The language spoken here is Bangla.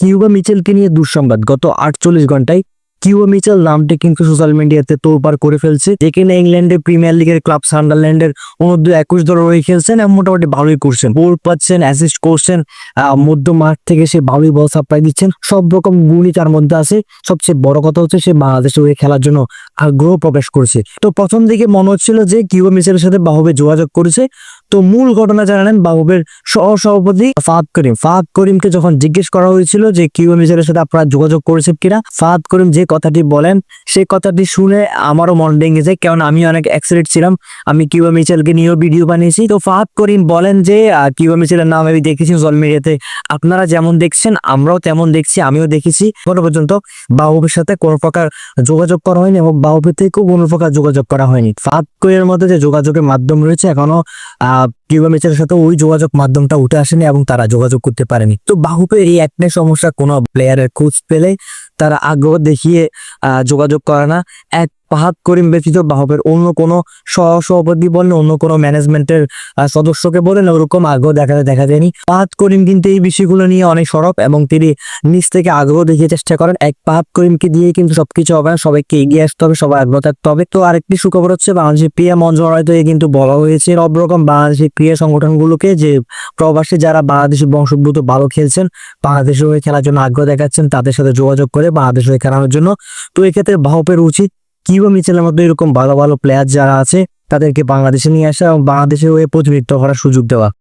কিউবা মিচেলকে নিয়ে দুঃসংবাদ। গত 48 ঘন্টায় কিউবা মিচেল নামটি কিন্তু সোশ্যাল মিডিয়াতে তোলপাড় করে ফেলছে। যেখানে ইংল্যান্ডের প্রিমিয়ার লিগের ক্লাব সান্ডারল্যান্ডের অনূর্ধ্ব 21 দলে রয়ে খেলছেন এবং মোটামুটি ভালোই করছেন, গোল পাচ্ছেন, অ্যাসিস্ট করছেন, মধ্য মাঠ থেকে সে ভালোই বল সাপ্লাই দিচ্ছেন, সব রকম গুণই তার মধ্যে আছে। সবচেয়ে বড় কথা হচ্ছে সে বাংলাদেশে হয়ে খেলার জন্য আগ্রহ প্রকাশ করেছে। তো প্রথম দিকে মনে হচ্ছিল যে কিউবা মিচেলের সাথে বাহুবে যোগাযোগ করেছে। তো মূল ঘটনা জানালেন বাহুবের সহসভাপতি ফাহাদ করিমকে যখন জিজ্ঞেস করা হয়েছিল যে কিউবা মিচেলের সাথে আপনারা যোগাযোগ করেছেন কিনা, ফাহাদ করিম যে কথাটি বলেন সেই কথাটি শুনে আমারও মন ভেঙে যায়, কারণ আমি অনেক এক্সাইটেড ছিলাম। আমি কিউবা মিচেলকে নিয়েও ভিডিও বানিয়েছি। তো ফাহাদ করিম বলেন যে কিউবা মিচেলের নাম আমি দেখেছি সোশ্যাল মিডিয়াতে, আপনারা যেমন দেখছেন আমরাও তেমন দেখছি, আমিও দেখেছি। এখনো পর্যন্ত বাহুবের সাথে কোনো প্রকার যোগাযোগ করা হয়নি এবং বাহুবের থেকেও কোনো প্রকার যোগাযোগ করা হয়নি। ফাহাদ করিমের মধ্যে যে যোগাযোগের মাধ্যম রয়েছে এখনো কিউবা মিচেলের সাথে ওই যোগাযোগ মাধ্যমটা উঠে আসেনি এবং তারা যোগাযোগ করতে পারেনি। তো বাহুবের এই একটাই সমস্যা, কোনো প্লেয়ারের খোঁজ পেলে তারা আগ্রহ দেখিয়ে যোগাযোগ করে না। এক ফাহাদ করিম ব্যতীত বাহুবের অন্য কোনো সহসভাপতি বলেন, অন্য কোনো ম্যানেজমেন্টের সদস্যকে বলেন ওরকম আগ্রহ দেখা যায়নি। ফাহাদ করিম কিন্তু এই বিষয়গুলো নিয়ে অনেক সরব এবং তিনি নিজ থেকে আগ্রহ দেখিয়ে চেষ্টা করেন। এক ফাহাদ করিমকে দিয়ে কিন্তু সবকিছু হবে না, সবাইকে এগিয়ে আসতে হবে, সবাই আগ্রহ থাকতে হবে। তো আরেকটি সুখবর হচ্ছে বাংলাদেশের ক্রীড়া মন্ত্রণালয় থেকে কিন্তু বলা হয়েছে সব রকম বাংলাদেশের ক্রীড়া সংগঠনগুলোকে যে প্রবাসী যারা বাংলাদেশের বংশোদ্ভূত ভালো খেলছেন, বাংলাদেশের হয়ে খেলার জন্য আগ্রহ দেখাচ্ছেন, তাদের সাথে যোগাযোগ করে বাংলাদেশ হয়ে খেলানোর জন্য। তো এক্ষেত্রে বাহুবের উচিত কিউবা মিচেলের মধ্যে এরকম ভালো ভালো প্লেয়ার যারা আছে তাদেরকে বাংলাদেশে নিয়ে আসা এবং বাংলাদেশের হয়ে প্রতিনিধিত্ব করার সুযোগ দেওয়া।